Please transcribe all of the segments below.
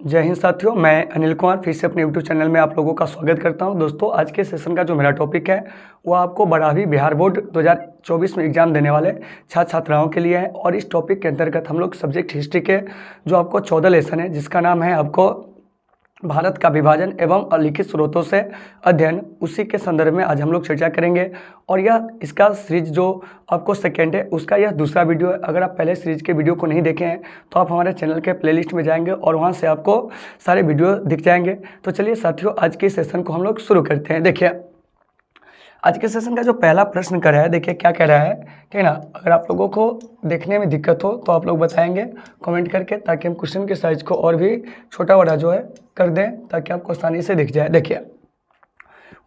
जय हिंद साथियों, मैं अनिल कुमार फिर से अपने यूट्यूब चैनल में आप लोगों का स्वागत करता हूं। दोस्तों, आज के सेशन का जो मेरा टॉपिक है वो आपको 12वीं बिहार बोर्ड 2024 में एग्जाम देने वाले छात्र छात्राओं के लिए है। और इस टॉपिक के अंतर्गत हम लोग सब्जेक्ट हिस्ट्री के जो आपको 14 लेसन है, जिसका नाम है आपको भारत का विभाजन एवं अलिखित स्रोतों से अध्ययन, उसी के संदर्भ में आज हम लोग चर्चा करेंगे। और यह इसका सीरीज जो आपको सेकेंड है, उसका यह दूसरा वीडियो है। अगर आप पहले सीरीज के वीडियो को नहीं देखे हैं तो आप हमारे चैनल के प्लेलिस्ट में जाएंगे और वहां से आपको सारे वीडियो दिख जाएंगे। तो चलिए साथियों, आज के सेशन को हम लोग शुरू करते हैं। देखिए, आज के सेशन का जो पहला प्रश्न कर रहा है, देखिए क्या कह रहा है, ठीक है ना। अगर आप लोगों को देखने में दिक्कत हो तो आप लोग बताएंगे कमेंट करके, ताकि हम क्वेश्चन के साइज को और भी छोटा बड़ा जो है कर दें, ताकि आपको आसानी से दिख जाए। देखिए,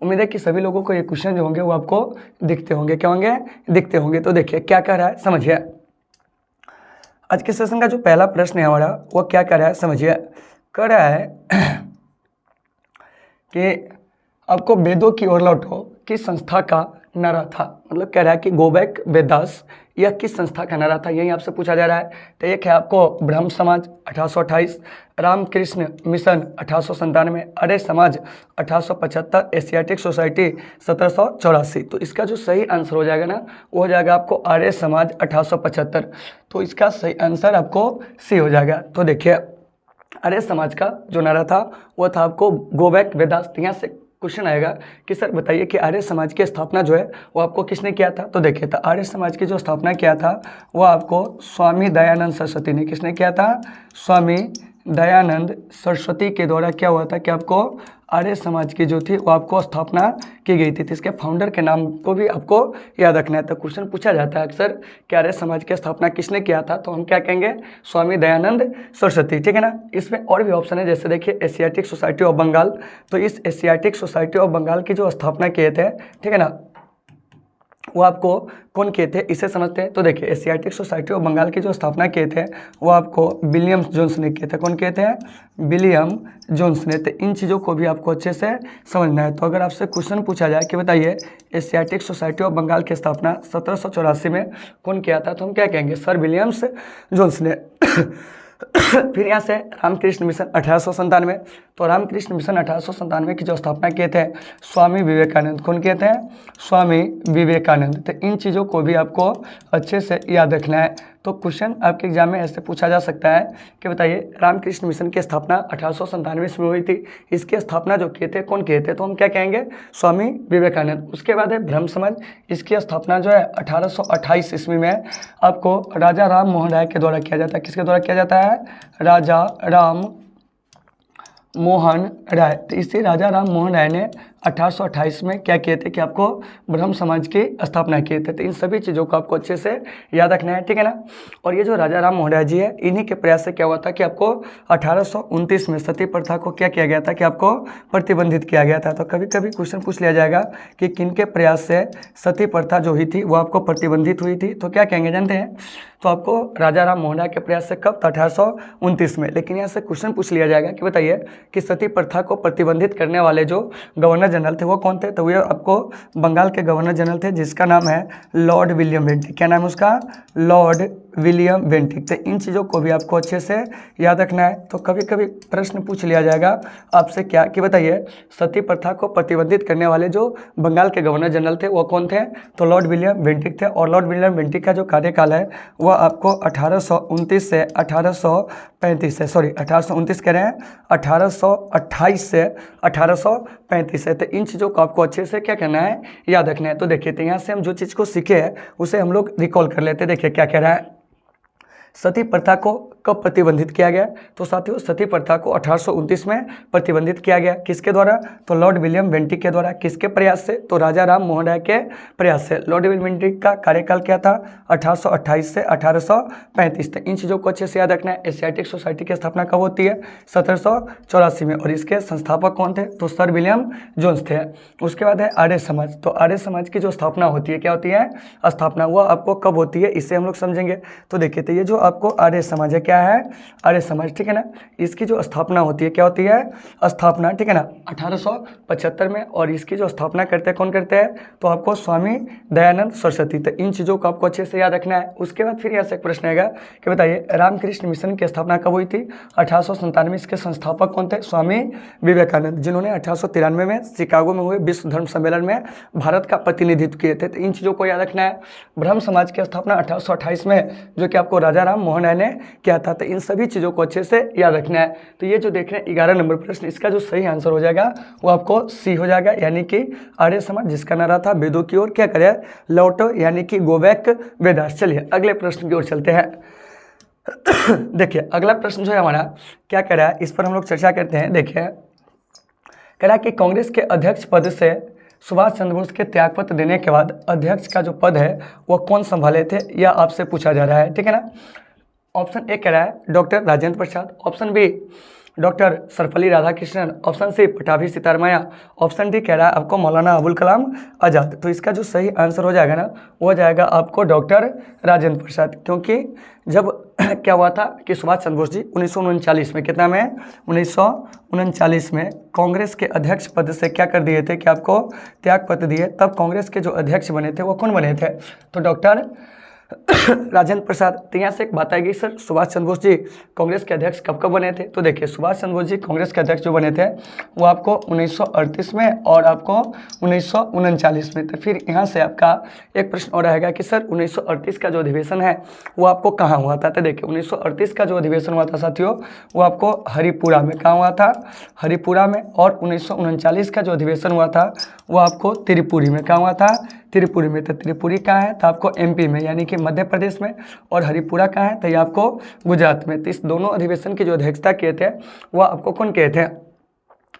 उम्मीद है कि सभी लोगों को ये क्वेश्चन जो होंगे वो आपको दिखते होंगे। क्या होंगे? दिखते होंगे। तो देखिए क्या कह रहा है, समझिए। आज के सेशन का जो पहला प्रश्न है हमारा, वो क्या कह रहा है, समझिए। कह रहा है कि आपको वेदों की ओर लौटो किस संस्था का नारा था। मतलब कह रहा है कि गो बैक वेदास, यह किस संस्था का नारा था, यही आपसे पूछा जा रहा है। तो एक है आपको ब्रह्म समाज 1828, Ramakrishna mission 1897, Arya Samaj 1875, Asiatic society 1784। तो इसका जो सही आंसर हो जाएगा ना, वो हो जाएगा आपको आर्य समाज 1875। तो इसका सही आंसर आपको सी हो जाएगा। तो देखिए, आर्य समाज का जो नारा था वो था आपको गो बैक वेदास। यहाँ से क्वेश्चन आएगा कि सर बताइए कि आर्य समाज की स्थापना जो है वो आपको किसने किया था। तो देखिए, तो आर्य समाज की जो स्थापना किया था वो आपको स्वामी दयानंद सरस्वती ने। किसने किया था? स्वामी दयानंद सरस्वती के द्वारा क्या हुआ था कि आपको आर्य समाज की जो थी वो आपको स्थापना की गई थी। तो इसके फाउंडर के नाम को भी आपको याद रखना है। तो क्वेश्चन पूछा जाता है अक्सर कि आर्य समाज की स्थापना किसने किया था, तो हम क्या कहेंगे? स्वामी दयानंद सरस्वती, ठीक है ना। इसमें और भी ऑप्शन है, जैसे देखिए एशियाटिक सोसाइटी ऑफ बंगाल। तो इस एशियाटिक सोसाइटी ऑफ बंगाल की जो स्थापना किए थे, ठीक है ना, वो आपको कौन किए थे, इसे समझते हैं। तो देखिए, एशियाटिक सोसाइटी ऑफ बंगाल की जो स्थापना किए थे वो आपको विलियम जोन्स ने किए थे। कौन किए थे? विलियम जोन्स ने। तो इन चीज़ों को भी आपको अच्छे से समझना है। तो अगर आपसे क्वेश्चन पूछा जाए कि बताइए एशियाटिक सोसाइटी ऑफ बंगाल की स्थापना 1784 में कौन किया था, तो हम क्या कहेंगे? सर विलियम्स जोन्स ने। फिर यहाँ से रामकृष्ण मिशन 1897। तो रामकृष्ण मिशन 1897 की जो स्थापना किए थे स्वामी विवेकानंद। कौन किए थे? स्वामी विवेकानंद। तो इन चीज़ों को भी आपको अच्छे से याद रखना है। तो क्वेश्चन आपके एग्जाम में ऐसे पूछा जा सकता है कि बताइए रामकृष्ण मिशन की स्थापना 1897 में हुई थी, इसकी स्थापना जो किए थे कौन किए थे, तो हम क्या कहेंगे? स्वामी विवेकानंद। उसके बाद है ब्रह्म समाज, इसकी स्थापना जो है 1828 ईस्वी में आपको राजा राम मोहन राय के द्वारा किया जाता है। किसके द्वारा किया जाता है? राजा राम मोहन राय। तो इसे राजा राम मोहन राय ने 1828 में क्या किए थे कि आपको ब्रह्म समाज की स्थापना किए थे। तो इन सभी चीज़ों को आपको अच्छे से याद रखना है, ठीक है ना। और ये जो राजा राम मोहन राय जी है, इन्हीं के प्रयास से क्या हुआ था कि आपको 1829 में सती प्रथा को क्या किया गया था कि आपको प्रतिबंधित किया गया था। तो कभी कभी क्वेश्चन पूछ लिया जाएगा कि किन के प्रयास से सती प्रथा जो हुई थी वो आपको प्रतिबंधित हुई थी, तो क्या कहेंगे जानते हैं? तो आपको राजा राम मोहन राय के प्रयास से कब? 1829 में। लेकिन यहाँ से क्वेश्चन पूछ लिया जाएगा कि बताइए कि सती प्रथा को प्रतिबंधित करने वाले जो गवर्नर जनरल थे वो कौन थे, तो वो आपको बंगाल के गवर्नर जनरल थे, जिसका नाम है लॉर्ड विलियम बेंटिक। क्या नाम है उसका? Lord William Bentinck. तो इन चीज़ों को भी आपको अच्छे से याद रखना है। तो कभी कभी प्रश्न पूछ लिया जाएगा आपसे क्या कि बताइए सती प्रथा को प्रतिबंधित करने वाले जो बंगाल के गवर्नर जनरल थे वो कौन थे, तो लॉर्ड विलियम बेंटिक थे। और लॉर्ड विलियम बेंटिक का जो कार्यकाल है वह आपको 1829 से 1835 से, सॉरी 1829 कह रहे हैं, 1828 से 1835 है। तो इन चीज़ों को आपको अच्छे से क्या करना है, याद रखना है। तो देखिए, तो यहाँ से हम जो चीज़ को सीखे हैं उसे हम लोग रिकॉल कर लेते हैं। देखिए क्या कह रहा है, सती प्रथा को कब प्रतिबंधित किया गया, तो साथियों सती प्रथा को 1829 में प्रतिबंधित किया गया। किसके द्वारा? तो लॉर्ड विलियम बेंटिक के द्वारा। किसके प्रयास से? तो राजा राम मोहन राय के प्रयास से। लॉर्ड विलियम बेंटिक का कार्यकाल क्या था? 1828 से 1835 तक। इन चीज़ों को अच्छे से याद रखना है। एशियाटिक सोसाइटी की स्थापना कब होती है? 1784 में। और इसके संस्थापक कौन थे? तो सर विलियम जोन्स थे। उसके बाद है आर्य समाज। तो आर्य समाज की जो स्थापना होती है, क्या होती है? स्थापना। वह आपको कब होती है, इसे हम लोग समझेंगे। तो देखिए, तो ये जो आपको आर्य समाज है, क्या क्या है, आर्य समाज, ठीक है ना। इसकी जो स्थापना होती है, क्या होती है, स्थापना, ठीक है ना, 1875 में। और इसकी जो स्थापना करते हैं, कौन करते हैं, तो आपको स्वामी दयानंद सरस्वती। तो इन चीज़ों को आपको अच्छे से याद रखना है। उसके बाद फिर यहाँ से एक प्रश्न आएगा कि बताइए रामकृष्ण मिशन की स्थापना कब हुई थी, 1897। इसके संस्थापक कौन थे, स्वामी विवेकानंद, जिन्होंने 1893 में शिकागो में हुए विश्व धर्म सम्मेलन में भारत का प्रतिनिधित्व किए थे। तो इन चीज़ों को याद रखना है। ब्रह्म समाज की स्थापना 1828 में, जो कि आपको राजा राम मोहन राय ने किया था। तो इन सभी चीज़ों को अच्छे से याद रखना है। तो ये जो देख रहे हैं 11 नंबर प्रश्न, इसका जो सही आंसर हो जाएगा वो आपको सी हो जाएगा, यानी कि आर्य समाज, जिसका नारा था वेदों की ओर क्या करें, लौटो, यानी कि गो बैक वेदास। चलिए अगले प्रश्न की ओर चलते हैं। देखिए अगला प्रश्न जो है हमारा क्या कह रहा है, इस पर हम लोग चर्चा करते हैं। देखिए कह रहा है कि कांग्रेस के अध्यक्ष पद से सुभाष चंद्र बोस के त्यागपत्र देने के बाद अध्यक्ष का जो पद है वह कौन संभाले थे, यह आपसे पूछा जा रहा है, ठीक है ना। ऑप्शन ए कह रहा है doctor Rajendra Prasad, option B doctor Sarvepalli Radhakrishnan, option C Pattabhi Sitaramayya, option D कह रहा है आपको मौलाना अबुल कलाम आज़ाद। तो इसका जो सही आंसर हो जाएगा ना, वो हो जाएगा आपको डॉक्टर राजेंद्र प्रसाद। क्योंकि जब क्या हुआ था कि सुभाष चंद्र बोस जी 1939 में, कितना में, 1939 में कांग्रेस के अध्यक्ष पद से क्या कर दिए थे कि आपको त्यागपत्र दिए। तब कांग्रेस के जो अध्यक्ष बने थे वो कौन बने थे, तो डॉक्टर राजेंद्र प्रसाद। तो यहाँ से एक बात आएगी सर, सुभाष चंद्र बोस जी कांग्रेस के अध्यक्ष कब कब बने थे, तो देखिए सुभाष चंद्र बोस जी कांग्रेस के अध्यक्ष जो बने थे वो आपको 1938 में और आपको 1939 में। तो फिर यहाँ से आपका एक प्रश्न और रहेगा कि सर 1938 का जो अधिवेशन है वो आपको कहाँ हुआ था। तो देखिए 1938 का जो अधिवेशन हुआ था साथियों, वो आपको हरिपुरा में, कहाँ हुआ था, हरिपुरा में। और 1939 का जो अधिवेशन हुआ था वो आपको त्रिपुरी में, कहाँ हुआ था, त्रिपुरी में। तो त्रिपुरी कहाँ है, तो आपको एमपी में, यानी कि मध्य प्रदेश में। और हरिपुरा कहाँ है, तो ये आपको गुजरात में। तो इस दोनों अधिवेशन की जो अध्यक्षता किए थे वह आपको कौन किए थे,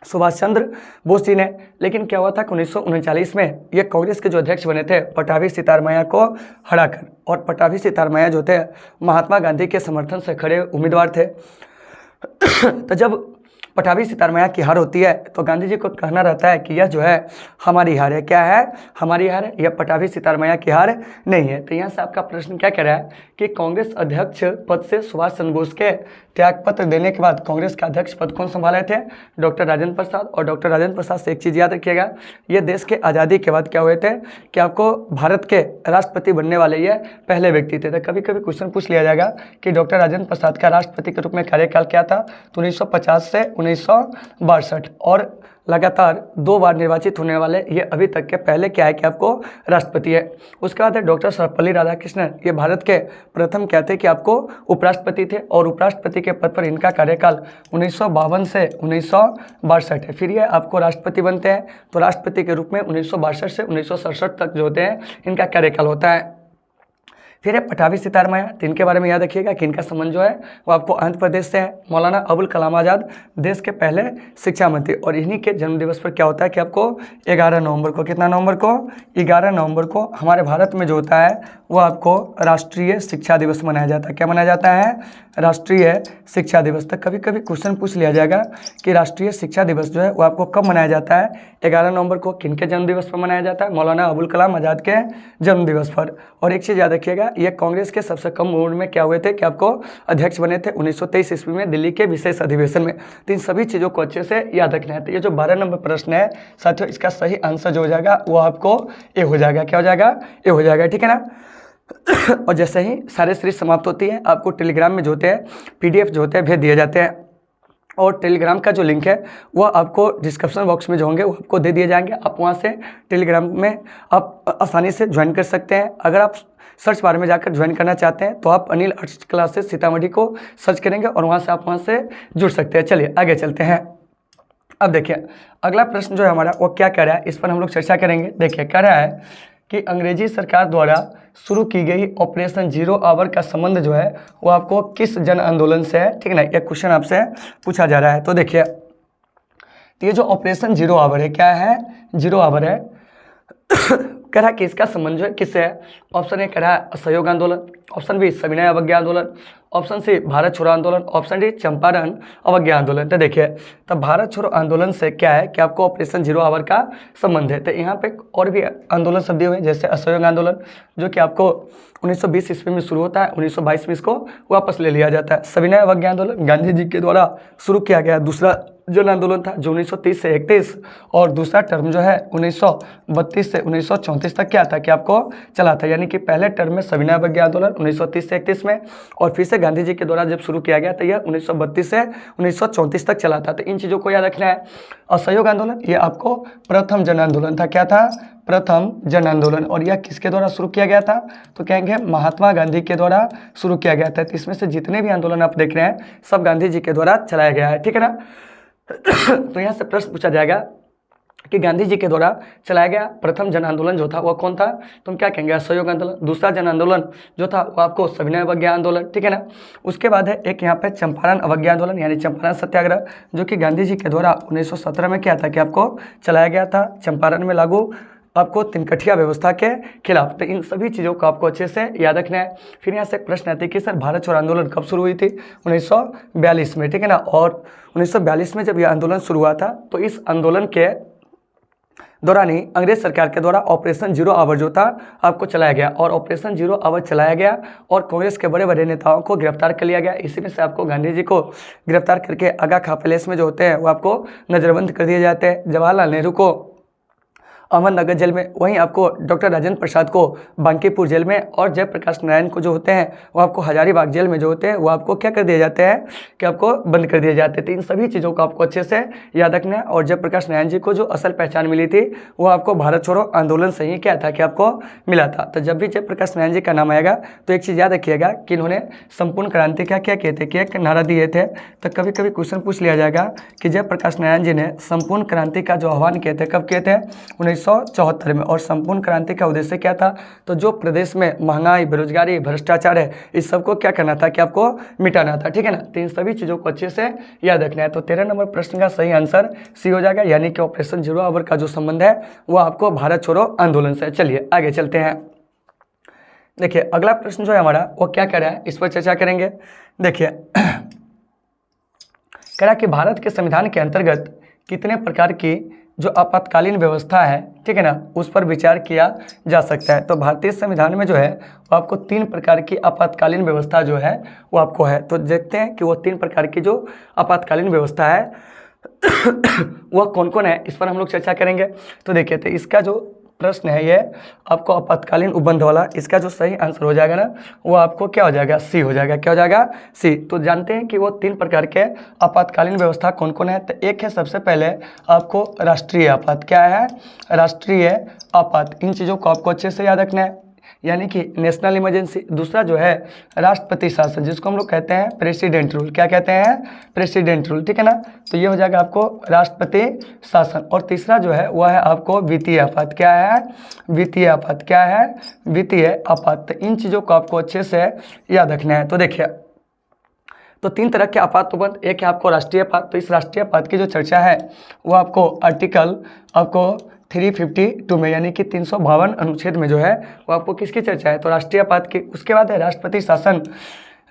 सुभाष चंद्र बोस जी ने। लेकिन क्या हुआ था कि 1939 में ये कांग्रेस के जो अध्यक्ष बने थे पटाभी सितारमैया को हराकर, और पटाभी सितारमैया जो थे महात्मा गांधी के समर्थन से खड़े उम्मीदवार थे। तो जब पटाभी सितारमैया की हार होती है तो गांधी जी को कहना रहता है कि यह जो है हमारी हार है, क्या है, हमारी हार है, यह पटाभी सितारमैया की हार नहीं है। तो यहाँ से आपका प्रश्न क्या कह रहा है कि कांग्रेस अध्यक्ष पद से सुभाष चंद्र बोस के त्यागपत्र देने के बाद कांग्रेस का अध्यक्ष पद कौन संभाले थे, डॉक्टर राजेंद्र प्रसाद। और डॉक्टर राजेंद्र प्रसाद से एक चीज़ याद रखिएगा, ये देश के आज़ादी के बाद क्या हुए थे कि आपको भारत के राष्ट्रपति बनने वाले ये पहले व्यक्ति थे। तो कभी कभी क्वेश्चन पूछ लिया जाएगा कि डॉक्टर राजेंद्र प्रसाद का राष्ट्रपति के रूप में कार्यकाल क्या था, तो 1950 से 1962, और लगातार 2 बार निर्वाचित होने वाले ये अभी तक के पहले क्या है कि आपको राष्ट्रपति है। उसके बाद है डॉक्टर सर्वपल्ली राधाकृष्णन, ये भारत के प्रथम क्या थे कि आपको उपराष्ट्रपति थे, और उपराष्ट्रपति के पद पर इनका कार्यकाल 1952 से 1962 है। फिर ये आपको राष्ट्रपति बनते हैं, तो राष्ट्रपति के रूप में 1962 से 1967 तक जो होते हैं इनका कार्यकाल होता है। फिर है पटाभी सितारमैया, तो इनके बारे में याद रखिएगा कि इनका संबंध जो है वो आपको आंध्र प्रदेश से है। मौलाना अबुल कलाम आज़ाद देश के पहले शिक्षा मंत्री, और इन्हीं के जन्मदिवस पर क्या होता है कि आपको 11 नवंबर को, कितना नवंबर को, 11 नवंबर को हमारे भारत में जो होता है वो आपको राष्ट्रीय शिक्षा दिवस मनाया जाता है। क्या मनाया जाता है, राष्ट्रीय शिक्षा दिवस। तक कभी कभी क्वेश्चन पूछ लिया जाएगा कि राष्ट्रीय शिक्षा दिवस जो है वो आपको कब मनाया जाता है, 11 नवंबर को किनके जन्मदिवस पर मनाया जाता है, मौलाना अबुल कलाम आज़ाद के जन्मदिवस पर। और एक चीज़ याद रखिएगा, ये कांग्रेस के सबसे कम उम्र में क्या हुए थे कि आपको अध्यक्ष बने थे 1923 ईस्वी में दिल्ली के विशेष अधिवेशन में। तो इन सभी चीज़ों को अच्छे से याद रखना है। तो ये जो 12 नंबर प्रश्न है साथियों, इसका सही आंसर जो हो जाएगा वो आपको ए हो जाएगा, क्या हो जाएगा, ए हो जाएगा, ठीक है ना। और जैसे ही सारे सीरीज समाप्त होती है आपको टेलीग्राम में जो होते हैं PDF जो होते हैं भेज दिए जाते हैं, और टेलीग्राम का जो लिंक है वो आपको डिस्क्रिप्शन बॉक्स में जो होंगे वो आपको दे दिए जाएंगे। आप वहाँ से टेलीग्राम में आप आसानी से ज्वाइन कर सकते हैं। अगर आप सर्च बार में जाकर ज्वाइन करना चाहते हैं तो आप अनिल आर्ट्स क्लासेस सीतामढ़ी को सर्च करेंगे और वहाँ से आप वहाँ से जुड़ सकते हैं। चलिए आगे चलते हैं। अब देखिए अगला प्रश्न जो है हमारा वो क्या कह रहा है, इस पर हम लोग चर्चा करेंगे। देखिए कह रहा है कि अंग्रेजी सरकार द्वारा शुरू की गई ऑपरेशन 0 आवर का संबंध जो है वो आपको किस जन आंदोलन से है, ठीक है ना। यह क्वेश्चन आपसे पूछा जा रहा है। तो देखिए ये जो ऑपरेशन 0 आवर है, क्या है, 0 आवर है, कह रहा है कि इसका संबंध जो है किससे है? ऑप्शन ए कह रहा है असहयोग आंदोलन, ऑप्शन बी सविनय अवज्ञा आंदोलन, ऑप्शन सी भारत छोड़ो आंदोलन, ऑप्शन डी चंपारण अवज्ञा आंदोलन। तो देखिए, तो भारत छोड़ो आंदोलन से क्या है कि आपको ऑपरेशन जीरो आवर का संबंध है। तो यहाँ पे और भी आंदोलन शब्द दिए हुए हैं, जैसे असहयोग आंदोलन जो कि आपको 1920 ईस्वी में शुरू होता है, 1922 में इसको वापस ले लिया जाता है। सविनय अवज्ञा आंदोलन गांधी जी के द्वारा शुरू किया गया दूसरा जन आंदोलन था जो 1930 से 31 और दूसरा टर्म जो है 1932 से 1934 तक क्या था कि आपको चला था। यानी कि पहले टर्म में सविनय अवज्ञा आंदोलन 1930 से 31 में, और फिर से गांधी जी के द्वारा जब शुरू किया गया तो यह 1932 से 1934 तक चला था। तो इन चीज़ों को याद रखना है। असहयोग आंदोलन ये आपको प्रथम जन आंदोलन था। क्या था? प्रथम जन आंदोलन। और यह किसके द्वारा शुरू किया गया था? तो कहेंगे महात्मा गांधी के द्वारा शुरू किया गया था। तो इसमें से जितने भी आंदोलन आप देख रहे हैं सब गांधी जी के द्वारा चलाया गया है, ठीक है ना। तो यहाँ से प्रश्न पूछा जाएगा कि गांधी जी के द्वारा चलाया गया प्रथम जन आंदोलन जो था वह कौन था? तुम क्या कहेंगे? असहयोग आंदोलन। दूसरा जन आंदोलन जो था वो आपको सविनय अवज्ञा आंदोलन, ठीक है ना। उसके बाद है एक यहाँ पे चंपारण अवज्ञा आंदोलन यानी चंपारण सत्याग्रह जो कि गांधी जी के द्वारा 1917 में क्या था कि आपको चलाया गया था चंपारण में लागू आपको तिनकठिया व्यवस्था के खिलाफ। तो इन सभी चीज़ों को आपको अच्छे से याद रखना है। फिर यहाँ से एक प्रश्न आता है कि सर भारत छोड़ो आंदोलन कब शुरू हुई थी? 1942 में, ठीक है ना। और 1942 में जब यह आंदोलन शुरू हुआ था तो इस आंदोलन के दौरान ही अंग्रेज सरकार के द्वारा ऑपरेशन जीरो आवर जो था आपको चलाया गया, और ऑपरेशन जीरो आवर चलाया गया और कांग्रेस के बड़े बड़े नेताओं को गिरफ्तार कर लिया गया। इसी में से आपको गांधी जी को गिरफ्तार करके आगा खा पैलेस में जो होते हैं वो आपको नजरबंद कर दिए जाते हैं। जवाहरलाल नेहरू को अहमदनगर जेल में, वहीं आपको डॉक्टर राजेंद्र प्रसाद को बांकीपुर जेल में, और जयप्रकाश नारायण को जो होते हैं वो आपको हजारीबाग जेल में जो होते हैं वो आपको क्या कर दिए जाते हैं कि आपको बंद कर दिए जाते हैं। तो इन सभी चीज़ों को आपको अच्छे से याद रखना है। और जयप्रकाश नारायण जी को जो असल पहचान मिली थी वो आपको भारत छोड़ो आंदोलन से ही क्या था कि आपको मिला था। तो जब भी जयप्रकाश नारायण जी का नाम आएगा तो एक चीज़ याद रखिएगा कि इन्होंने संपूर्ण क्रांति का क्या किए थे कि एक नारा दिए थे। तो कभी कभी क्वेश्चन पूछ लिया जाएगा कि जयप्रकाश नारायण जी ने संपूर्ण क्रांति का जो आह्वान किए थे कब किए थे? 1974 में। और संपूर्ण क्रांति का उद्देश्य क्या था? तो जो प्रदेश में महंगाई, बेरोजगारी, भ्रष्टाचार है इस सबको क्या करना था कि आपको मिटाना था, ठीक है ना। तो इन सभी चीज़ों को अच्छे से याद रखना है। तो 13 नंबर प्रश्न का सही आंसर सी हो जाएगा, यानी कि ऑपरेशन जीरो आवर का जो संबंध है वो आपको भारत छोड़ो आंदोलन से। चलिए आगे चलते हैं। देखिए अगला प्रश्न जो है हमारा वो क्या कह रहा है, इस पर चर्चा करेंगे। देखिए कह रहा है कि भारत के संविधान के अंतर्गत कितने प्रकार की जो आपातकालीन व्यवस्था है, ठीक है ना, उस पर विचार किया जा सकता है। तो भारतीय संविधान में जो है वो आपको 3 प्रकार की आपातकालीन व्यवस्था जो है वो आपको है। तो देखते हैं कि वो 3 प्रकार की जो आपातकालीन व्यवस्था है वह कौन कौन है, इस पर हम लोग चर्चा करेंगे। तो देखिए, तो इसका जो प्रश्न है ये आपको आपातकालीन उपबंध वाला, इसका जो सही आंसर हो जाएगा ना वो आपको क्या हो जाएगा? सी हो जाएगा। क्या हो जाएगा? सी। तो जानते हैं कि वो 3 प्रकार के आपातकालीन व्यवस्था कौन कौन है। तो एक है सबसे पहले आपको राष्ट्रीय आपात। क्या है? राष्ट्रीय आपात। इन चीज़ों को आपको अच्छे से याद रखना है, यानी कि नेशनल इमरजेंसी। दूसरा जो है राष्ट्रपति शासन, जिसको हम लोग कहते हैं प्रेसिडेंट रूल। क्या कहते हैं? प्रेसिडेंट रूल, ठीक है ना। तो ये हो जाएगा आपको राष्ट्रपति शासन। और तीसरा जो है वह है आपको वित्तीय आपात। क्या है? वित्तीय आपात। क्या है? वित्तीय आपात। तो इन चीज़ों को आपको अच्छे से याद रखना है। तो देखिए, तो 3 तरह के आपात उपबंध, एक है आपको राष्ट्रीय आपात। तो इस राष्ट्रीय आपात की जो चर्चा है वो आपको आर्टिकल आपको 352 में, यानी कि 352 अनुच्छेद में जो है वो आपको किसकी चर्चा है? तो राष्ट्रीय आपात की। उसके बाद है राष्ट्रपति शासन।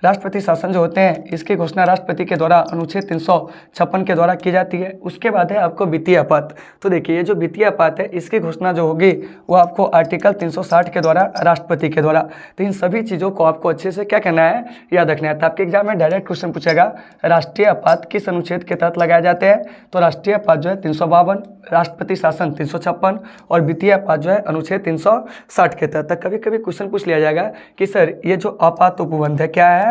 राष्ट्रपति शासन जो होते हैं इसकी घोषणा राष्ट्रपति के द्वारा अनुच्छेद 356 के द्वारा की जाती है। उसके बाद है आपको वित्तीय आपात। तो देखिए, ये जो वित्तीय आपात है इसकी घोषणा जो होगी वो आपको आर्टिकल 360 के द्वारा राष्ट्रपति के द्वारा। तो इन सभी चीज़ों को आपको अच्छे से क्या करना है? याद रखना है। तो आपके एग्जाम में डायरेक्ट क्वेश्चन पूछेगा राष्ट्रीय आपात किस अनुच्छेद के तहत लगाए जाते हैं? तो राष्ट्रीय आपात जो है 352, राष्ट्रपति शासन 356 और वित्तीय आपात जो है अनुच्छेद 360 के तहत। कभी कभी क्वेश्चन पूछ लिया जाएगा कि सर ये जो आपात उपबंध है क्या है?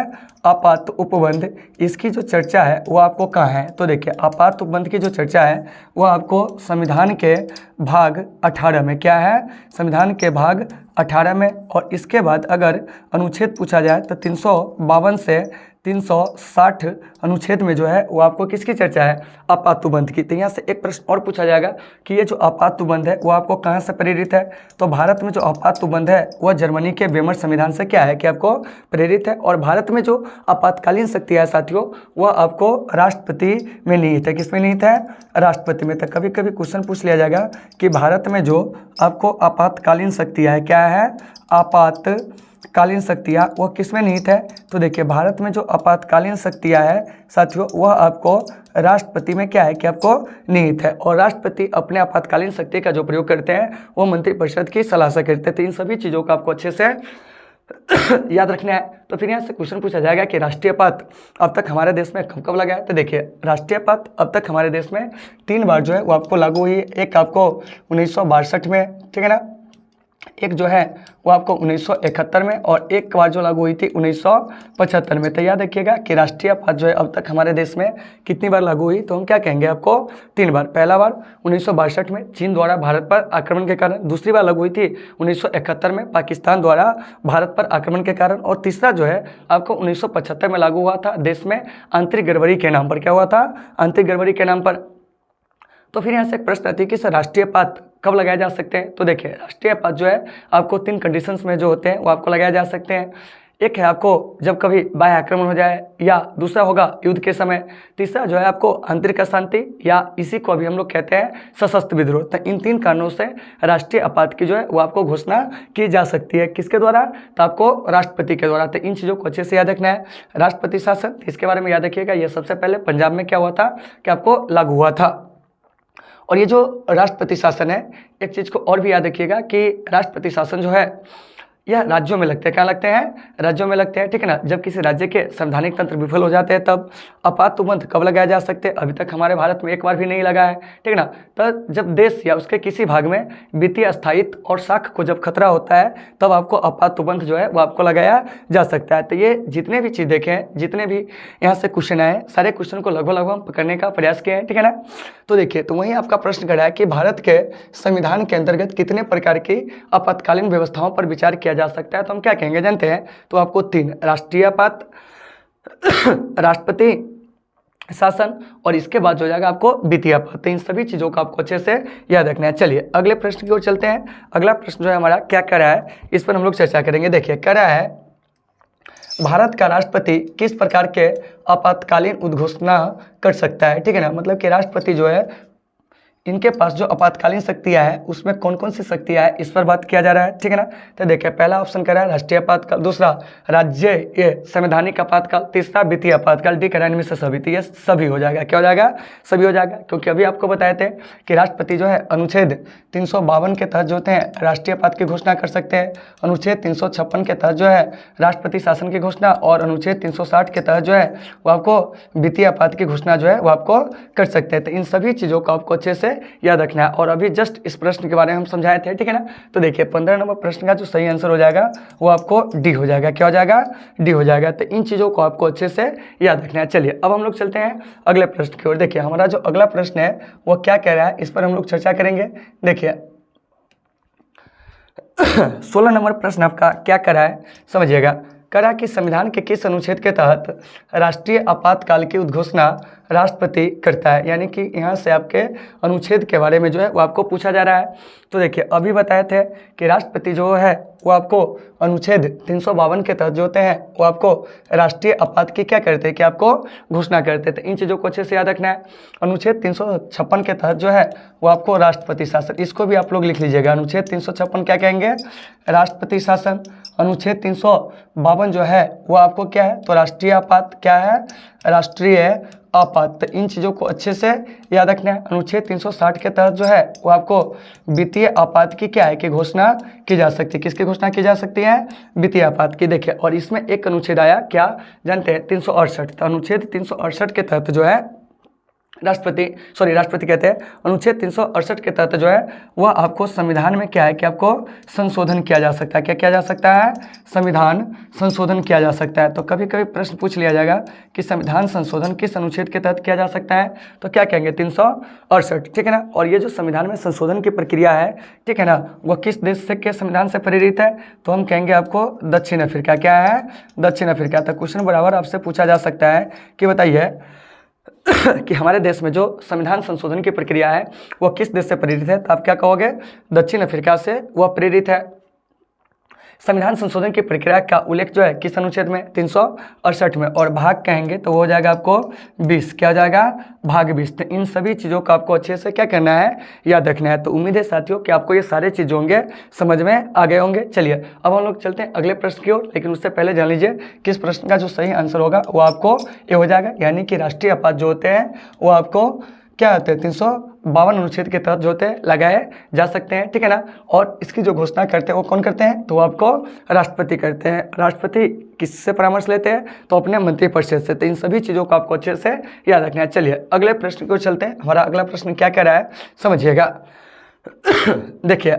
आपात उपबंध, इसकी जो चर्चा है वो आपको कहाँ है? तो देखिए, आपात उपबंध की जो चर्चा है वो आपको संविधान के भाग 18 में। क्या है? संविधान के भाग 18 में। और इसके बाद अगर अनुच्छेद पूछा जाए तो 352 से 360 अनुच्छेद में जो है वो आपको किसकी चर्चा है, आपातुबंध की। तो यहाँ से एक प्रश्न और पूछा जाएगा कि ये जो आपातुबंध है वो आपको कहाँ से प्रेरित है। तो भारत में जो आपातुबंध है वह जर्मनी के वेमर संविधान से क्या है कि आपको प्रेरित है। और भारत में जो आपातकालीन शक्ति है साथियों वह आपको राष्ट्रपति में निहित है। किसमें निहित है, राष्ट्रपति में। तो कभी कभी क्वेश्चन पूछ लिया जाएगा कि भारत में जो आपको आपातकालीन शक्तियाँ है क्या है, आपातकालीन शक्तियाँ वो किसमें निहित है। तो देखिए भारत में जो आपातकालीन शक्तियाँ है साथियों वह आपको राष्ट्रपति में क्या है कि आपको निहित है। और राष्ट्रपति अपने आपातकालीन शक्ति का जो प्रयोग करते हैं वो मंत्रिपरिषद की सलाह से करते हैं। तो इन सभी चीज़ों को आपको अच्छे से याद रखना है। तो फिर यहाँ से क्वेश्चन पूछा जाएगा कि राष्ट्रीय आपात अब तक हमारे देश में कब कब लगा है। तो देखिए राष्ट्रीय आपात अब तक हमारे देश में 3 बार जो है वो आपको लागू हुई है। एक आपको 1962 में, ठीक है ना, एक जो है वो आपको 1971 में और एक बार जो लागू हुई थी 1975 में। तो याद रखिएगा कि राष्ट्रीय आपात जो है अब तक हमारे देश में कितनी बार लागू हुई, तो हम क्या कहेंगे आपको 3 बार। पहला बार 1962 में चीन द्वारा भारत पर आक्रमण के कारण, दूसरी बार लागू हुई थी 1971 में पाकिस्तान द्वारा भारत पर आक्रमण के कारण, और तीसरा जो है आपको 1975 में लागू हुआ था देश में आंतरिक गड़बड़ी के नाम पर। क्या हुआ था, आंतरिक गड़बड़ी के नाम पर। तो फिर यहाँ से एक प्रश्न आती है कि सर राष्ट्रीय आपात कब लगाए जा सकते हैं। तो देखिए राष्ट्रीय आपात जो है आपको 3 कंडीशंस में जो होते हैं वो आपको लगाए जा सकते हैं। एक है आपको जब कभी बाह्य आक्रमण हो जाए, या दूसरा होगा युद्ध के समय, तीसरा जो है आपको आंतरिक अशांति, या इसी को अभी हम लोग कहते हैं सशस्त्र विद्रोह। तो इन 3 कारणों से राष्ट्रीय आपात की जो है वो आपको घोषणा की जा सकती है। किसके द्वारा, तो आपको राष्ट्रपति के द्वारा। तो इन चीज़ों को अच्छे से याद रखना है। राष्ट्रपति शासन, इसके बारे में याद रखिएगा, ये सबसे पहले पंजाब में क्या हुआ था कि आपको लागू हुआ था। और ये जो राष्ट्रपति शासन है, एक चीज़ को और भी याद रखिएगा कि राष्ट्रपति शासन जो है यह राज्यों में लगते हैं। क्या लगते हैं, राज्यों में लगते हैं, ठीक है ना। जब किसी राज्य के संवैधानिक तंत्र विफल हो जाते हैं तब आपातुबंध कब लगाया जा सकते हैं, अभी तक हमारे भारत में एक बार भी नहीं लगा है, ठीक है ना। तो जब देश या उसके किसी भाग में वित्तीय स्थायित्व और साख को जब खतरा होता है तब आपको आपातुबंध जो है वो आपको लगाया जा सकता है। तो ये जितने भी चीज़ देखे हैं, जितने भी यहाँ से क्वेश्चन आए, सारे क्वेश्चन को लगभग हम पकड़ने का प्रयास किए हैं, ठीक है ना। तो देखिए, तो वहीं आपका प्रश्न खड़ा है कि भारत के संविधान के अंतर्गत कितने प्रकार की आपातकालीन व्यवस्थाओं पर विचार किया जा सकता है। तो हम क्या कहेंगे जानते हैं, तो आपको 3, राष्ट्रीय आपात, राष्ट्रपति शासन, और इसके बाद जो जाएगा आपको वित्तीय आपात। इन सभी चीज़ों को आपको अच्छे से याद रखना है। चलिए अगले प्रश्न की ओर चलते हैं। अगला प्रश्न जो है हमारा क्या कर रहा है, इस पर हम लोग चर्चा करेंगे। देखिए कर रहा है, भारत का राष्ट्रपति किस प्रकार के आपातकालीन उद्घोषणा कर सकता है, ठीक है ना। मतलब कि राष्ट्रपति जो है इनके पास जो आपातकालीन शक्तियाँ है उसमें कौन कौन सी शक्तियाँ है इस पर बात किया जा रहा है, ठीक है ना। तो देखिए पहला ऑप्शन कर रहा है राष्ट्रीय आपातकाल, दूसरा राज्य ये संवैधानिक आपातकाल, तीसरा वित्तीय आपातकाल। डी करा इनमें से सभी, तो ये सभी हो जाएगा। क्या हो जाएगा, सभी हो जाएगा। क्योंकि अभी आपको बताए थे कि राष्ट्रपति जो है अनुच्छेद 352 के तहत जो होते हैं राष्ट्रीय आपात की घोषणा कर सकते हैं, अनुच्छेद 356 के तहत जो है राष्ट्रपति शासन की घोषणा, और अनुच्छेद 360 के तहत जो है वो आपको वित्तीय आपात की घोषणा जो है वो आपको कर सकते हैं। तो इन सभी चीज़ों को आपको अच्छे से याद रखना है। और अभी जस्ट इस प्रश्न के बारे में हम समझाए थे, ठीक है ना। तो देखिए 15 नंबर प्रश्न का जो सही आंसर हो जाएगा वो आपको डी हो जाएगा। क्या हो जाएगा, डी हो जाएगा। तो इन चीज़ों को आपको अच्छे से याद रखना है। चलिए अब हम लोग चलते हैं अगले प्रश्न की ओर। देखिए हमारा जो अगला प्रश्न है वो क्या कह रहा है, इस पर हम लोग चर्चा करेंगे। देखिए 16 नंबर प्रश्न आपका क्या कर रहा है, समझिएगा। कह रहा है कि संविधान के किस अनुच्छेद के तहत राष्ट्रीय आपातकाल की उद्घोषणा राष्ट्रपति करता है। यानी कि यहाँ से आपके अनुच्छेद के बारे में जो है वो आपको पूछा जा रहा है। तो देखिए अभी बताए थे कि राष्ट्रपति जो है वो आपको अनुच्छेद 352 के तहत जो होते हैं वो आपको राष्ट्रीय आपात की क्या करते हैं कि आपको घोषणा करते थे। इन चीज़ों को अच्छे से याद रखना है। अनुच्छेद 356 के तहत जो है वो आपको राष्ट्रपति शासन, इसको भी आप लोग लिख लीजिएगा। अनुच्छेद 356 क्या कहेंगे, राष्ट्रपति शासन। अनुच्छेद 352 जो है वो आपको क्या है, तो राष्ट्रीय आपात क्या है, राष्ट्रीय आपात। तो इन चीज़ों को अच्छे से याद रखना है। अनुच्छेद 360 के तहत जो है वो आपको वित्तीय आपात की क्या है कि घोषणा की जा सकती है। किसकी घोषणा की जा सकती है, वित्तीय आपात की। देखिए और इसमें एक अनुच्छेद आया, क्या जानते हैं, 368। तो अनुच्छेद 368 के तहत जो है राष्ट्रपति कहते हैं, अनुच्छेद 368 के तहत जो है वह आपको संविधान में क्या है कि आपको संशोधन किया जा सकता है। क्या किया जा सकता है? संविधान संशोधन किया जा सकता है। तो कभी कभी प्रश्न पूछ लिया जाएगा कि संविधान संशोधन किस अनुच्छेद के तहत किया जा सकता है, तो क्या कहेंगे? 368, ठीक है ना। और ये जो संविधान में संशोधन की प्रक्रिया है, ठीक है ना, वह किस देश से के संविधान से प्रेरित है, तो हम कहेंगे आपको दक्षिण अफ्रीका। क्या है? दक्षिण अफ्रीका। तो क्वेश्चन बराबर आपसे पूछा जा सकता है कि बताइए कि हमारे देश में जो संविधान संशोधन की प्रक्रिया है वह किस देश से प्रेरित है, तो आप क्या कहोगे? दक्षिण अफ्रीका से वह प्रेरित है। संविधान संशोधन की प्रक्रिया का उल्लेख जो है किस अनुच्छेद में? 368 में। और भाग कहेंगे तो वो हो जाएगा आपको 20। क्या हो जाएगा? भाग 20। तो इन सभी चीज़ों को आपको अच्छे से क्या करना है? याद रखना है। तो उम्मीद है साथियों कि आपको ये सारे चीज़ होंगे समझ में आ गए होंगे। चलिए अब हम लोग चलते हैं अगले प्रश्न की ओर, लेकिन उससे पहले जान लीजिए किस प्रश्न का जो सही आंसर होगा वो आपको ये हो जाएगा, यानी कि राष्ट्रीय आपात जो होते हैं वो आपको क्या होते हैं? 352 अनुच्छेद के तहत जो होते हैं लगाए जा सकते हैं, ठीक है ना। और इसकी जो घोषणा करते हैं वो कौन करते हैं? तो वो आपको राष्ट्रपति करते हैं। राष्ट्रपति किससे परामर्श लेते हैं? तो अपने मंत्रिपरिषद से। तो इन सभी चीज़ों को आपको अच्छे से याद रखना है। चलिए अगले प्रश्न को चलते हैं। हमारा अगला प्रश्न क्या कह रहा है समझिएगा। देखिए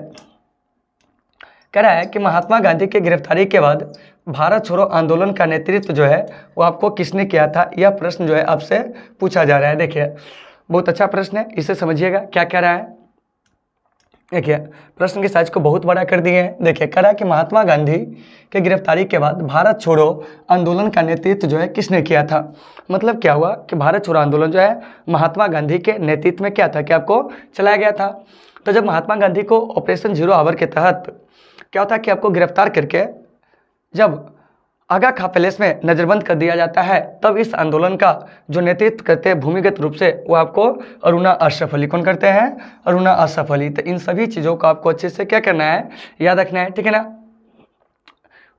कह रहा है कि महात्मा गांधी की गिरफ्तारी के बाद भारत छोड़ो आंदोलन का नेतृत्व जो है वो आपको किसने किया था? यह प्रश्न जो है आपसे पूछा जा रहा है। देखिए बहुत अच्छा प्रश्न है, इसे समझिएगा क्या कह रहा है। देखिए प्रश्न के साइज को बहुत बड़ा कर दिए हैं। देखिए कह रहा है कि महात्मा गांधी के गिरफ्तारी के बाद भारत छोड़ो आंदोलन का नेतृत्व जो है किसने किया था? मतलब क्या हुआ कि भारत छोड़ो आंदोलन जो है महात्मा गांधी के नेतृत्व में क्या था कि आपको चलाया गया था। तो जब महात्मा गांधी को ऑपरेशन जीरो आवर के तहत क्या होता है कि आपको गिरफ्तार करके जब आगा खां पैलेस में नज़रबंद कर दिया जाता है, तब इस आंदोलन का जो नेतृत्व करते हैं भूमिगत रूप से वो आपको अरुणा अशरफ अली। कौन करते हैं? अरुणा अशरफ अली। तो इन सभी चीज़ों को आपको अच्छे से क्या करना है? याद रखना है, ठीक है ना।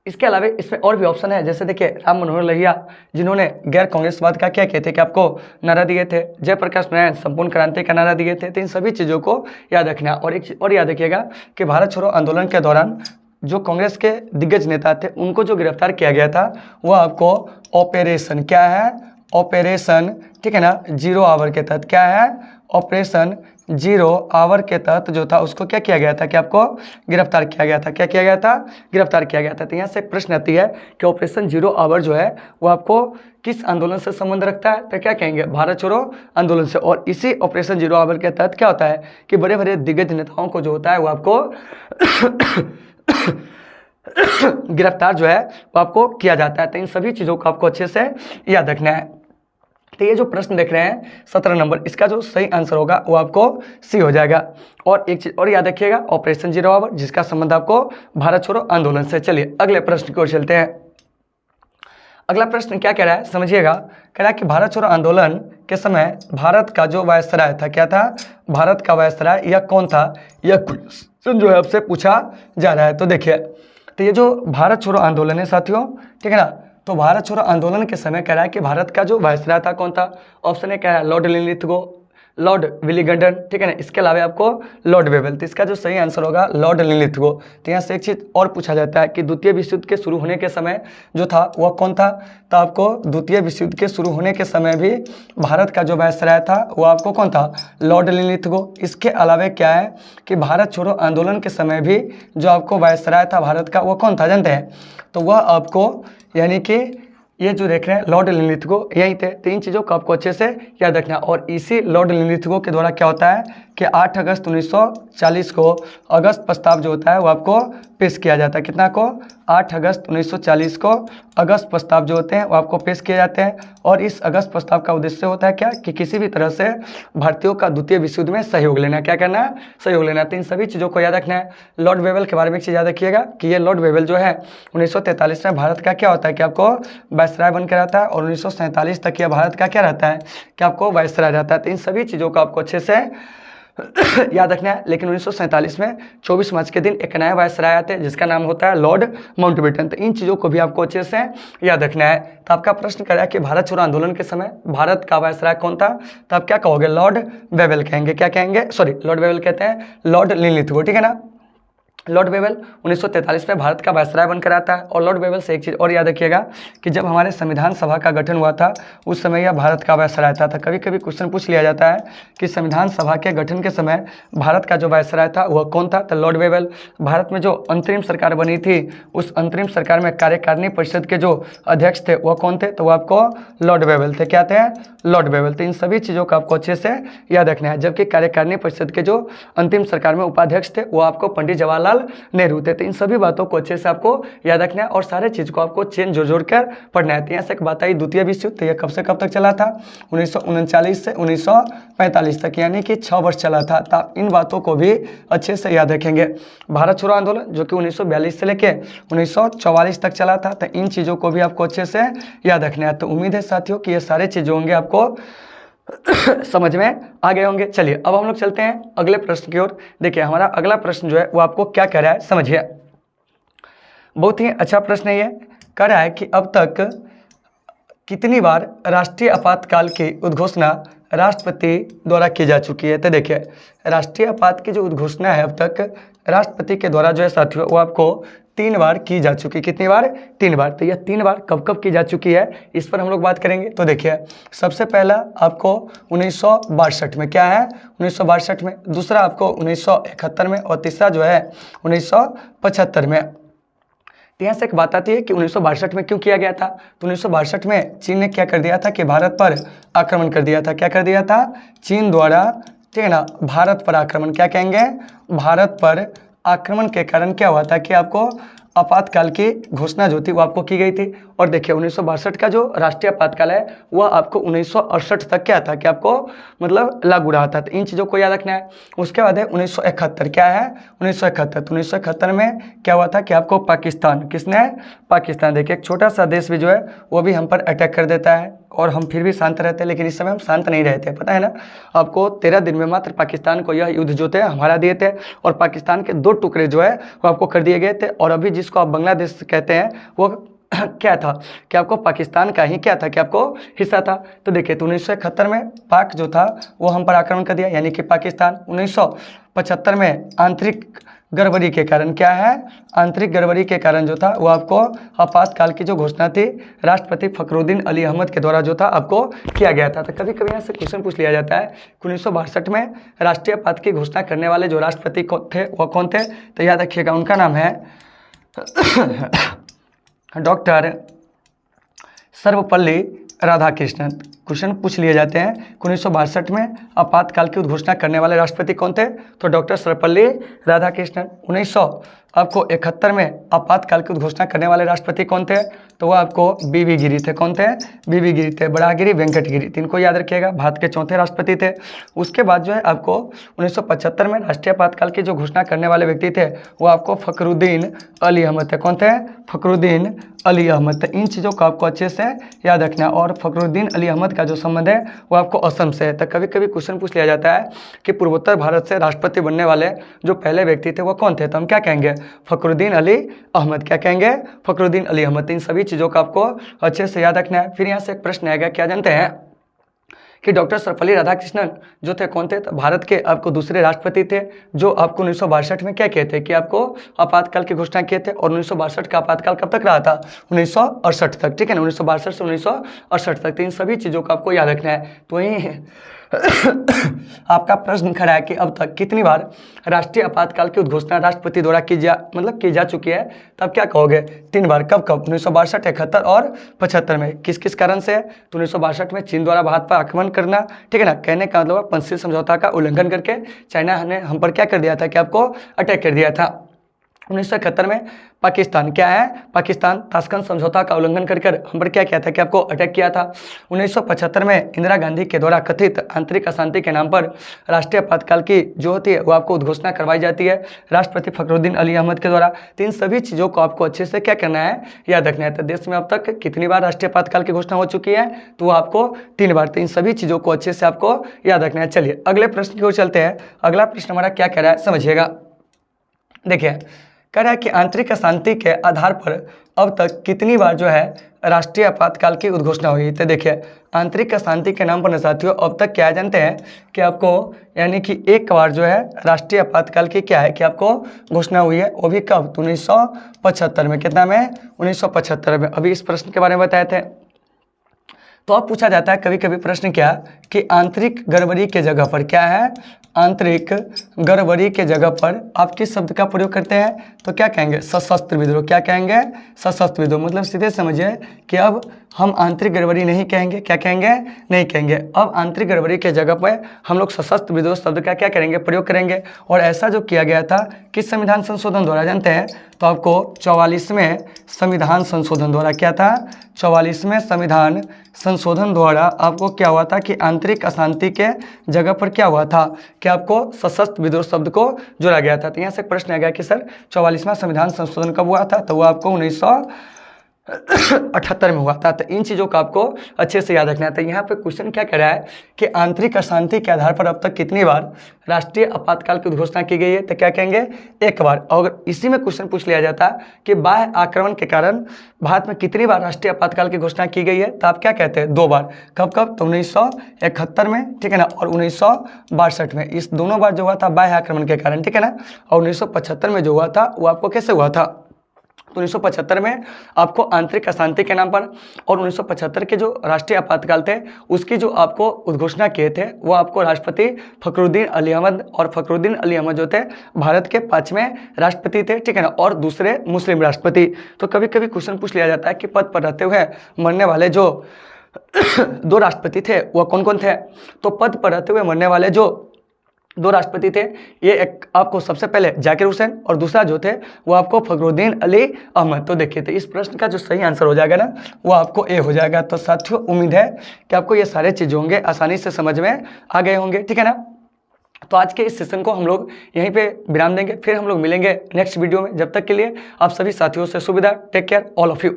इसके अलावा इसमें और भी ऑप्शन है, जैसे देखिए राम मनोहर लोहिया जिन्होंने गैर कांग्रेसवाद का क्या कहते कि आपको नारा दिए थे, जयप्रकाश नारायण संपूर्ण क्रांति का नारा दिए थे। तो इन सभी चीज़ों को याद रखना। और एक चीज़ और याद रखिएगा कि भारत छोड़ो आंदोलन के दौरान जो कांग्रेस के दिग्गज नेता थे उनको जो गिरफ्तार किया गया था वह आपको ऑपरेशन क्या है? ऑपरेशन, ठीक है ना, जीरो आवर के तहत। क्या है? ऑपरेशन जीरो आवर के तहत जो था उसको क्या किया गया था कि आपको गिरफ्तार किया गया था। क्या किया गया था? गिरफ्तार किया गया था। तो यहाँ से एक प्रश्न आती है कि ऑपरेशन जीरो आवर जो है वो आपको किस आंदोलन से संबंध रखता है? तो क्या कहेंगे? भारत छोड़ो आंदोलन से। और इसी ऑपरेशन जीरो आवर के तहत क्या होता है कि बड़े बड़े दिग्गज नेताओं को जो होता है वो आपको गिरफ्तार जो है वो आपको किया जाता है। तो इन सभी चीज़ों को आपको अच्छे से याद रखना है। तो ये जो प्रश्न देख रहे हैं 17 नंबर, इसका जो सही आंसर होगा वो आपको सी हो जाएगा। और एक चीज़ और याद रखिएगा, ऑपरेशन जीरो आवर जिसका संबंध आपको भारत छोड़ो आंदोलन से। चलिए अगले प्रश्न की ओर चलते हैं। अगला प्रश्न क्या कह रहा है समझिएगा। कह रहा है कि भारत छोड़ो आंदोलन के समय भारत का जो वायसराय था, क्या था? भारत का वायसराय यह कौन था? यह क्वेश्चन जो है आपसे पूछा जा रहा है। तो देखिए तो ये जो भारत छोड़ो आंदोलन है साथियों, ठीक है ना, तो भारत छोड़ो आंदोलन के समय कह रहा है कि भारत का जो वायसराय था कौन था? ऑप्शन ए क्या है? लॉर्ड लिनलिथगो, लॉर्ड विलिगंडन, ठीक है ना। इसके अलावा आपको लॉर्ड वेवेल। तो इसका जो सही आंसर होगा लॉर्ड लिनलिथगो। तो यहाँ से एक चीज़ और पूछा जाता है कि द्वितीय विश्व युद्ध के शुरू होने के समय जो था वह कौन था? तो आपको द्वितीय विश्व युद्ध के शुरू होने के समय भी भारत का जो वायसराय था वो आपको कौन था? Lord Linlithgow. इसके अलावा क्या है कि भारत छोड़ो आंदोलन के समय भी जो आपको वायसराय था भारत का वो कौन था जानते हैं? तो वह आपको यानी कि ये जो देख रहे हैं लॉर्ड लिनलिथगो यही थे। तो इन चीज़ों को आपको अच्छे से याद रखना। और इसी लॉर्ड लिनलिथगो के द्वारा क्या होता है कि 8 अगस्त 1940 को अगस्त प्रस्ताव जो होता है वो आपको पेश किया जाता है। कितना को? 8 अगस्त 1940 को अगस्त प्रस्ताव जो होते हैं वो आपको पेश किए जाते हैं। और इस अगस्त प्रस्ताव का उद्देश्य होता है क्या कि किसी भी तरह से भारतीयों का द्वितीय विश्व युद्ध में सहयोग लेना। क्या करना है? सहयोग लेना। तो इन सभी चीज़ों को याद रखना है। लॉर्ड वेवेल के बारे में एक चीज़ याद रखिएगा कि ये लॉर्ड वेवेल जो है 1943 में भारत का क्या होता है कि आपको वायसराय बनकर रहता है। और 1947 तक यह भारत का क्या रहता है कि आपको वायसराय रहता है। तो इन सभी चीज़ों को आपको अच्छे से याद रखना है। लेकिन 1947 में 24 मार्च के दिन एक नया वायसराय आते हैं जिसका नाम होता है लॉर्ड माउंटबेटन। तो इन चीज़ों को भी आपको अच्छे से याद रखना है। तो आपका प्रश्न कर रहा है कि भारत छोड़ो आंदोलन के समय भारत का वायसराय कौन था? तो आप क्या कहोगे? लॉर्ड वेवेल कहेंगे। क्या कहेंगे? सॉरी, लॉर्ड वेवेल कहते हैं लॉर्ड लिनलिथगो, ठीक है ना। लॉर्ड वेवेल 1943 में भारत का वायसराय बनकर आता है। और लॉर्ड वेवेल से एक चीज़ और याद रखिएगा कि जब हमारे संविधान सभा का गठन हुआ था उस समय यह भारत का वायसराय था। कभी कभी क्वेश्चन पूछ लिया जाता है कि संविधान सभा के गठन के समय भारत का जो वायसराय था वह कौन था, तो लॉर्ड वेवेल। भारत में जो अंतरिम सरकार बनी थी उस अंतरिम सरकार में कार्यकारिणी परिषद के जो अध्यक्ष थे वह कौन थे, तो वह आपको लॉर्ड वेवेल थे। क्या थे? Lord Wavell. तो इन सभी चीज़ों को आपको अच्छे से याद रखना है। जबकि कार्यकारिणी परिषद के जो अंतिम सरकार में उपाध्यक्ष थे वो आपको पंडित जवाहरलाल नेहरू थे। तो इन सभी बातों को अच्छे से आपको याद रखना है और सारे चीज़ को आपको चेन जोड़ कर पढ़ना है। तो यहाँ से एक बात आई द्वितीय विश्व युद्ध, तो यह कब से कब तक चला था? 1939 से 1945 तक, यानी कि 6 वर्ष चला था। तो आप इन बातों को भी अच्छे से याद रखेंगे। भारत छोड़ो आंदोलन जो कि 1942 से लेके 1944 तक चला था, तो इन चीज़ों को भी आपको अच्छे से याद रखना है। तो उम्मीद है साथियों कि ये सारे चीज़ें होंगे आपको समझ में आ गए होंगे। चलिए अब हम लोग चलते हैं अगले प्रश्न की ओर। देखिए हमारा अगला प्रश्न जो है वो आपको क्या कह रहा है समझिए। बहुत ही अच्छा प्रश्न है। ये कह रहा है कि अब तक कितनी बार राष्ट्रीय आपातकाल की उद्घोषणा राष्ट्रपति द्वारा की जा चुकी है। तो देखिए राष्ट्रीय आपात की जो उद्घोषणा है अब तक राष्ट्रपति के द्वारा जो है साथियों वो आपको 3 बार की जा चुकी। कितनी बार? 3 बार। तो यह 3 बार कब कब की जा चुकी है इस पर हम लोग बात करेंगे। तो देखिए सबसे पहला आपको 1962 में, क्या है? 1962 में। दूसरा आपको 1971 में और तीसरा जो है 1975 में। तो यहाँ से एक बात आती है कि 1962 में क्यों किया गया था। तो 1962 में चीन ने क्या कर दिया था कि भारत पर आक्रमण कर दिया था। क्या कर दिया था? चीन द्वारा, ठीक है ना, भारत पर आक्रमण, क्या कहेंगे, भारत पर आक्रमण के कारण क्या हुआ था कि आपको आपातकाल की घोषणा जो थी वो आपको की गई थी। और देखिए 1962 का जो राष्ट्रीय आपातकाल है वह आपको 1968 तक क्या था कि आपको मतलब लागू रहा था। तो इन चीज़ों को याद रखना है। उसके बाद है 1971, क्या है? 1971। तो 1971 में क्या हुआ था कि आपको पाकिस्तान, किसने? पाकिस्तान। देखिए एक छोटा सा देश भी जो है वो भी हम पर अटैक कर देता है और हम फिर भी शांत रहते हैं, लेकिन इस समय हम शांत नहीं रहते, पता है ना आपको। 13 दिन में मात्र पाकिस्तान को यह युद्ध जो थे हमारा दिए थे और पाकिस्तान के 2 टुकड़े जो है वो आपको कर दिए गए थे। और अभी जिसको आप बांग्लादेश कहते हैं वो क्या था कि आपको पाकिस्तान का ही क्या था कि आपको हिस्सा था। तो देखिए तो 1971 में पाक जो था वो हम पर आक्रमण कर दिया, यानी कि पाकिस्तान। 1975 में आंतरिक गड़बड़ी के कारण, क्या है? आंतरिक गड़बड़ी के कारण जो था वो आपको आपातकाल की जो घोषणा थी राष्ट्रपति फखरुद्दीन अली अहमद के द्वारा जो था आपको किया गया था। तो कभी कभी यहाँ से क्वेश्चन पूछ लिया जाता है कि 1962 में राष्ट्रीय आपात की घोषणा करने वाले जो राष्ट्रपति थे वो कौन थे। तो याद रखिएगा उनका नाम है डॉक्टर सर्वपल्ली राधाकृष्णन। क्वेश्चन पूछ लिए जाते हैं कि 1962 में आपातकाल की घोषणा करने वाले राष्ट्रपति कौन थे, तो डॉक्टर सर्वपल्ली राधाकृष्णन। 1971 में आपातकाल की घोषणा करने वाले राष्ट्रपति कौन थे, तो वह आपको बीबी गिरी थे। कौन थे? बीबी गिरी थे, बराहगिरी, वेंकटगिरी। 3 को याद रखिएगा, भारत के 4थे राष्ट्रपति थे। उसके बाद जो है आपको 1975 में राष्ट्रीय आपातकाल की जो घोषणा करने वाले व्यक्ति थे वो आपको फखरुद्दीन अली अहमद थे। कौन थे? फखरुद्दीन अली अहमद। इन चीज़ों को आपको अच्छे से याद रखना है। और फखरुद्दीन अली अहमद का जो संबंध है वो आपको असम से है। तो कभी कभी क्वेश्चन पूछ लिया जाता है कि पूर्वोत्तर भारत से राष्ट्रपति बनने वाले जो पहले व्यक्ति थे वो कौन थे, तो हम क्या कहेंगे? फखरुद्दीन अली अहमद। क्या कहेंगे? फखरुद्दीन अली अहमद। इन सभी चीज़ों को आपको अच्छे से याद रखना है। फिर यहाँ से एक प्रश्न आएगा, क्या जानते हैं कि डॉक्टर सर्वपल्ली राधाकृष्णन जो थे कौन थे, तो भारत के आपको दूसरे राष्ट्रपति थे जो आपको 1962 में क्या कहते हैं कि आपको आपातकाल की घोषणा किए थे। और 1962 का आपातकाल कब तक रहा था? 1968 तक, ठीक है ना, 1962 से 1968 तक। तो इन सभी चीज़ों को आपको याद रखना है। तो वहीं आपका प्रश्न खड़ा है कि अब तक कितनी बार राष्ट्रीय आपातकाल की घोषणा राष्ट्रपति द्वारा की जा चुकी है, तब क्या कहोगे? 3 बार। कब कब? 1962, 71 और 75 में। किस किस कारण से? तो 1962 में चीन द्वारा भारत पर आक्रमण करना, ठीक है ना, कहने का मतलब पंचशील समझौता का उल्लंघन करके चाइना ने हम पर क्या कर दिया था कि आपको अटैक कर दिया था। 1971 में पाकिस्तान, क्या है? पाकिस्तान ताशकंद समझौता का उल्लंघन कर हम पर क्या किया था कि आपको अटैक किया था। 1975 में इंदिरा गांधी के द्वारा कथित आंतरिक अशांति के नाम पर राष्ट्रीय आपातकाल की जो होती है वो आपको उद्घोषणा करवाई जाती है राष्ट्रपति फखरुद्दीन अली अहमद के द्वारा। तो इन सभी चीज़ों को आपको अच्छे से क्या करना है, याद रखना है। तो देश में अब तक कितनी बार राष्ट्रीय आपातकाल की घोषणा हो चुकी है, तो वो आपको 3 बार। तो इन सभी चीज़ों को अच्छे से आपको याद रखना है। चलिए अगले प्रश्न की ओर चलते हैं। अगला प्रश्न हमारा क्या कह रहा है समझिएगा। देखिए कह रहा है कि आंतरिक अशांति के आधार पर अब तक कितनी बार जो है राष्ट्रीय आपातकाल की उद्घोषणा हुई। तो देखिए आंतरिक अशांति के नाम पर न साथियों अब तक क्या जानते हैं कि आपको यानी कि एक बार जो है राष्ट्रीय आपातकाल की क्या है कि आपको घोषणा हुई है, वो भी कब, तो 1975 में। कितना में, 1975 में। अभी इस प्रश्न के बारे में बताए थे। तो अब पूछा जाता है कभी कभी प्रश्न क्या कि आंतरिक गड़बड़ी के जगह पर क्या है, आंतरिक गड़बड़ी के जगह पर आप किस शब्द का प्रयोग करते हैं, तो क्या कहेंगे, सशस्त्र विद्रोह। क्या कहेंगे, सशस्त्र विद्रोह। मतलब सीधे समझिए कि अब हम आंतरिक गड़बड़ी नहीं कहेंगे, क्या कहेंगे, नहीं कहेंगे। अब आंतरिक गड़बड़ी के जगह पर हम लोग सशस्त्र विद्रोह शब्द का क्या करेंगे, प्रयोग करेंगे। और ऐसा जो किया गया था किस संविधान संशोधन द्वारा जानते हैं, तो आपको 44वें संविधान संशोधन द्वारा क्या था, 44वें संविधान संशोधन द्वारा आपको क्या हुआ था कि आंतरिक अशांति के जगह पर क्या हुआ था कि आपको सशस्त्र विद्रोह शब्द को जोड़ा गया था। तो यहाँ से प्रश्न आ गया कि सर 44वां संविधान संशोधन कब हुआ था, तो वो आपको 1978 में हुआ था। तो इन चीज़ों को आपको अच्छे से याद रखना है। तो यहाँ पे क्वेश्चन क्या कह रहा है कि आंतरिक अशांति के आधार पर अब तक कितनी बार राष्ट्रीय आपातकाल की घोषणा की गई है, तो क्या कहेंगे, एक बार। और इसी में क्वेश्चन पूछ लिया जाता कि बाह्य आक्रमण के कारण भारत में कितनी बार राष्ट्रीय आपातकाल की घोषणा की गई है, तो आप क्या कहते हैं, 2 बार। कब कब, तो 1971 में, ठीक है ना, और 1962 में। इस दोनों बार जो हुआ था बाह्य आक्रमण के कारण, ठीक है ना। और 1975 में जो हुआ था वो आपको कैसे हुआ था, तो 1975 में आपको आंतरिक अशांति के नाम पर, और 1975 के जो राष्ट्रीय आपातकाल थे उसकी जो आपको उद्घोषणा किए थे वो आपको राष्ट्रपति फखरुद्दीन अली अहमद, और फखरुद्दीन अली अहमद जो थे भारत के 5वें राष्ट्रपति थे, ठीक है ना, और दूसरे मुस्लिम राष्ट्रपति। तो कभी कभी क्वेश्चन पूछ लिया जाता है कि पद पर रहते हुए मरने वाले जो 2 राष्ट्रपति थे वह कौन कौन थे। तो पद पर रहते हुए मरने वाले जो 2 राष्ट्रपति थे, ये एक आपको सबसे पहले जाकिर हुसैन, और दूसरा जो थे वो आपको फखरुद्दीन अली अहमद। तो देखिए तो इस प्रश्न का जो सही आंसर हो जाएगा ना वो आपको ए हो जाएगा। तो साथियों उम्मीद है कि आपको ये सारे चीज़ होंगे आसानी से समझ में आ गए होंगे, ठीक है ना। तो आज के इस सेशन को हम लोग यहीं पे विराम देंगे, फिर हम लोग मिलेंगे नेक्स्ट वीडियो में। जब तक के लिए आप सभी साथियों से सुविधा, take care all of you.